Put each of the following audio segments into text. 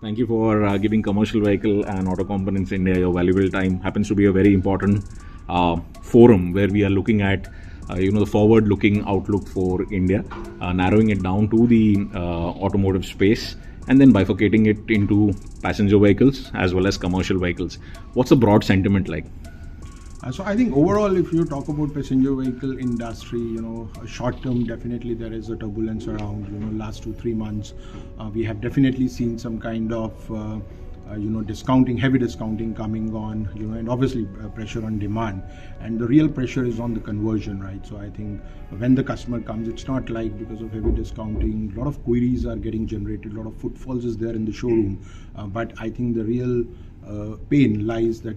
Thank you for giving commercial vehicle and auto components India your valuable time. Happens to be a very important forum where we are looking at the forward-looking outlook for India, narrowing it down to the automotive space, and then bifurcating it into passenger vehicles as well as commercial vehicles. What's the broad sentiment like? So I think overall, if you talk about passenger vehicle industry, short term, definitely there is a turbulence around. Last 2-3 months, we have definitely seen some kind of discounting, heavy discounting coming on, and obviously pressure on demand. And the real pressure is on the conversion, right? So I think when the customer comes, it's not like because of heavy discounting, a lot of queries are getting generated, a lot of footfalls is there in the showroom. But I think the real pain lies that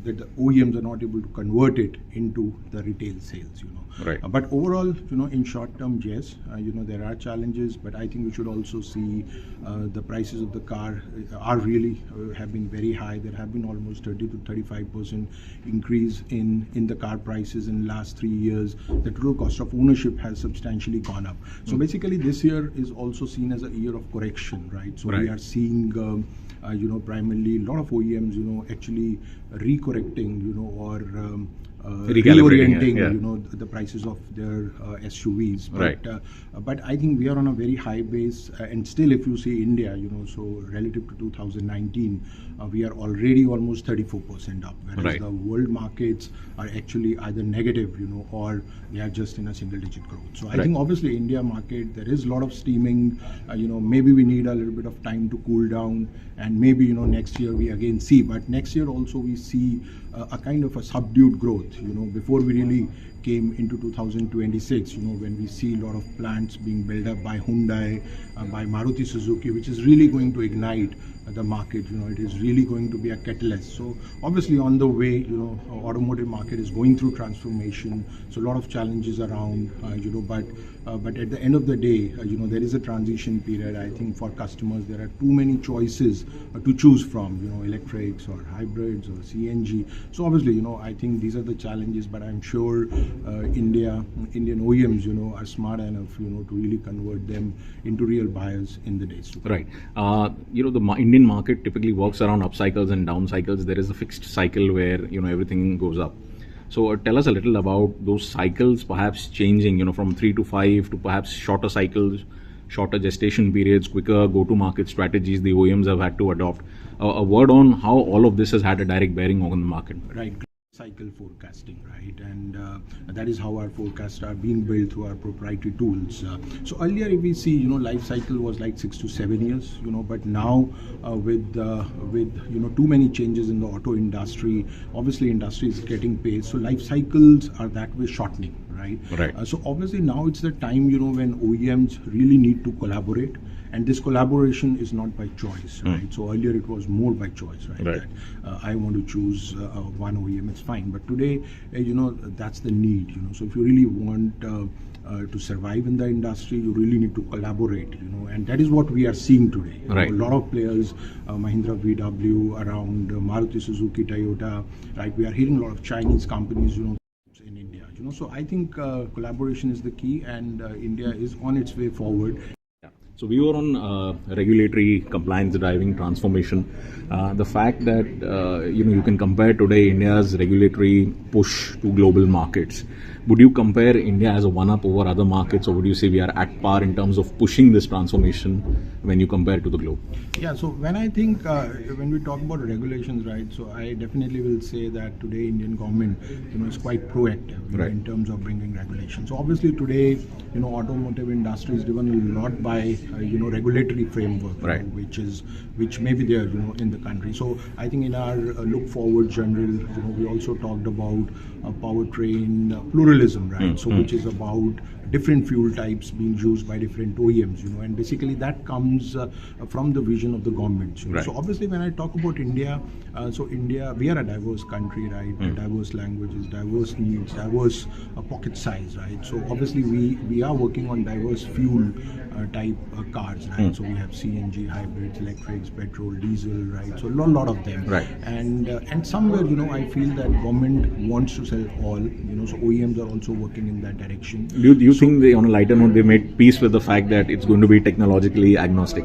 the OEMs are not able to convert it into the retail sales, Right. But overall, in short term, yes, there are challenges, but I think we should also see the prices of the car are really have been very high. There have been almost 30 to 35% increase in the car prices in the last 3 years. The total cost of ownership has substantially gone up. So basically, this year is also seen as a year of correction, right? So we are seeing primarily a lot of OEMs, actually recorrecting, or reorienting, the prices of their SUVs. But I think we are on a very high base, and still, if you see India, so relative to 2019, we are already almost 34% up, whereas the world markets are actually either negative, or they are just in a single-digit growth. So I think obviously India market, there is a lot of steaming. Maybe we need a little bit of time to cool down, and maybe next year we again see. But next year also we see a kind of a subdued growth. Before we really came into 2026, when we see a lot of plants being built up by Hyundai, by Maruti Suzuki, which is really going to ignite the market. It is really going to be a catalyst. So obviously on the way, automotive market is going through transformation. So a lot of challenges around, but at the end of the day, there is a transition period. I think for customers, there are too many choices to choose from, electrics or hybrids or CNG. So obviously, I think these are the challenges, but I'm sure Indian OEMs, are smart enough, to really convert them into real buyers in the days to come. Right. The Indian market typically works around up cycles and down cycles. There is a fixed cycle where, everything goes up. So tell us a little about those cycles perhaps changing, from 3 to 5 to perhaps shorter cycles, shorter gestation periods, quicker go-to-market strategies the OEMs have had to adopt. A word on how all of this has had a direct bearing on the market. Right. Cycle forecasting, right? And that is how our forecasts are being built through our proprietary tools. So earlier, if we see, life cycle was like 6 to 7 years, but now with too many changes in the auto industry, obviously industry is getting paid. So life cycles are that way shortening, right? So obviously now it's the time, when OEMs really need to collaborate. And this collaboration is not by choice, right? So earlier it was more by choice, right? That, I want to choose one OEM, it's fine. But today, that's the need, So if you really want to survive in the industry, you really need to collaborate, And that is what we are seeing today. A lot of players, Mahindra, VW, around Maruti Suzuki, Toyota, right? We are hearing a lot of Chinese companies, in India, So I think collaboration is the key, and India is on its way forward. So we were on regulatory compliance driving transformation. The fact that you can compare today India's regulatory push to global markets. Would you compare India as a one-up over other markets, or would you say we are at par in terms of pushing this transformation when you compare to the globe? Yeah, so when I think, when we talk about regulations, right, so I definitely will say that today Indian government, is quite proactive in terms of bringing regulations. So obviously today, automotive industry is driven a lot by, regulatory framework, which may be there, in the country. So I think in our look forward general, we also talked about Powertrain Pluralism, right? So which is about different fuel types being used by different OEMs, and basically that comes from the vision of the government. So obviously when I talk about India, so India, we are a diverse country, right? Diverse languages, diverse needs, diverse pocket size, right? So obviously we are working on diverse fuel type cars, right? So we have CNG, hybrids, electrics, petrol, diesel, right? So a lot of them. And somewhere, I feel that government wants to sell all, so OEMs are also working in that direction. Do you think they, on a lighter note, they made peace with the fact that it's going to be technologically agnostic?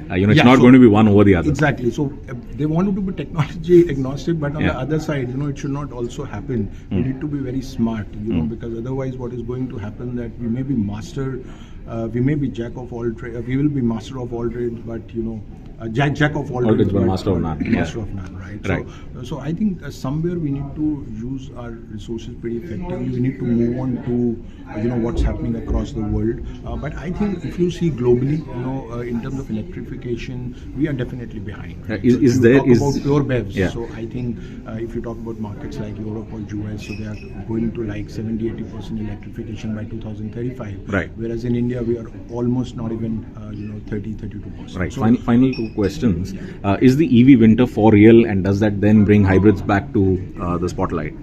It's not going to be one over the other. Exactly. So they wanted to be technology agnostic, but on Yeah. the other side, it should not also happen. We need to be very smart, because otherwise, what is going to happen that we may be master, we may be jack of all trades, we will be master of all trades, but jack of all trades, but master of none. Master of none, right? Right. So I think somewhere we need to use our resources pretty effectively. We need to move on to what's happening across the world. But I think if you see globally, in terms of electrification, we are definitely behind. Right? Is so there talk is about pure BEVs? Yeah. So I think if you talk about markets like Europe or US, so they are going to like 70-80% electrification by 2035. Right. Whereas in India, we are almost not even 30-32%. Right. So, Final two questions. Is the EV winter for real, and does that then bring hybrids back to the spotlight?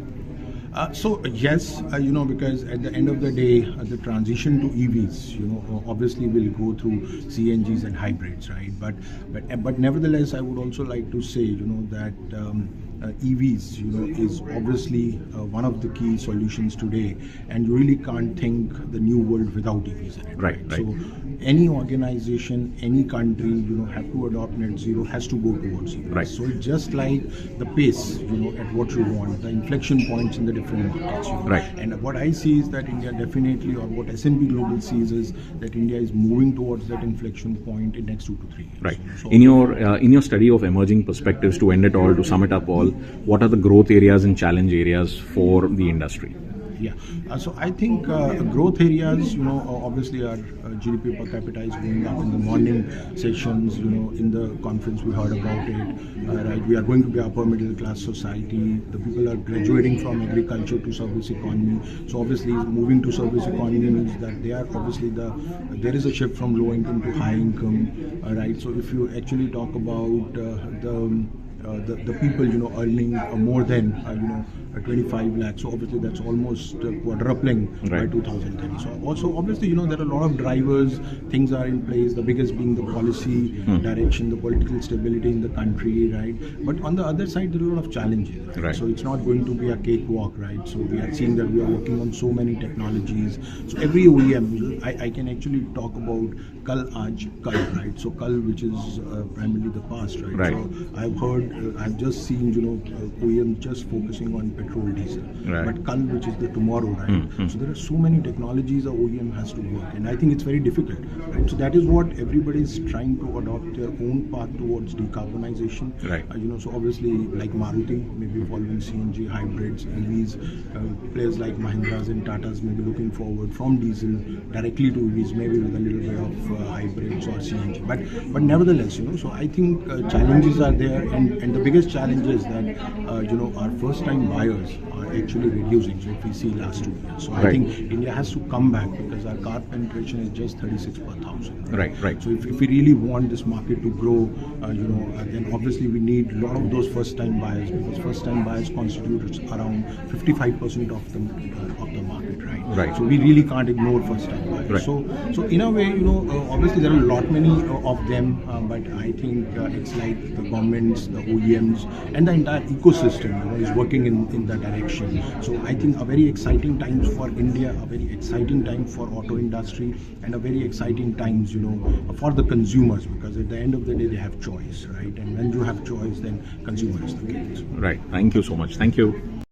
So yes, because at the end of the day, the transition to EVs, obviously will go through CNGs and hybrids, right? But nevertheless, I would also like to say, that EVs, is obviously one of the key solutions today, and you really can't think the new world without EVs in it. Right. So any organization, any country, have to adopt net zero, has to go towards EVs. Right. So it's just like the pace, at what you want, the inflection points in the different markets. Right. And what I see is that India definitely, or what S&P Global sees is that India is moving towards that inflection point in next 2 to 3 years. Right. So In your study of emerging perspectives, to end it all, to sum it up all, what are the growth areas and challenge areas for the industry? Yeah. So I think growth areas, obviously our GDP per capita is going up. In the morning sessions, in the conference we heard about it. Right. We are going to be upper middle class society. The people are graduating from agriculture to service economy. So obviously moving to service economy means that they are obviously there is a shift from low income to high income. Right. So if you actually talk about the people earning more than 25 lakhs, so obviously that's almost quadrupling by 2030. So also obviously there are a lot of drivers, things are in place, the biggest being the policy direction, the political stability in the country, right? But on the other side there are a lot of challenges, right? Right. So it's not going to be a cakewalk, right? So we are seeing that we are working on so many technologies. So every OEM, I can actually talk about Kal Aaj Kal, right? So Kal, which is primarily the past, right? Right. So I've just seen OEM just focusing on petrol, diesel, Right. but Kal, which is the tomorrow, right? So there are so many technologies a OEM has to work, and I think it's very difficult, right? So that is what everybody is trying to adopt their own path towards decarbonization. Right. So obviously like Maruti may be following CNG, hybrids, EVs. Players like Mahindras and Tatas may be looking forward from diesel directly to EVs, maybe with a little bit of hybrids or CNG. But nevertheless, so I think challenges are there, and the biggest challenge is that our first-time buyers are actually reducing. So if we see last 2 years, so I Right. think India has to come back because our car penetration is just 36 per thousand. Right. So if we really want this market to grow, then obviously we need a lot of those first-time buyers, because first-time buyers constitute around 55% of the market, right? Right. So we really can't ignore first-time buyers. Right. So in a way, obviously there are a lot many of them, but I think it's like the governments, the OEMs, and the entire ecosystem is working in that direction. So I think a very exciting times for India, a very exciting time for auto industry, and a very exciting times for the consumers, because at the end of the day they have choice, right? And when you have choice, then consumer is the king. Right. Thank you so much. Thank you.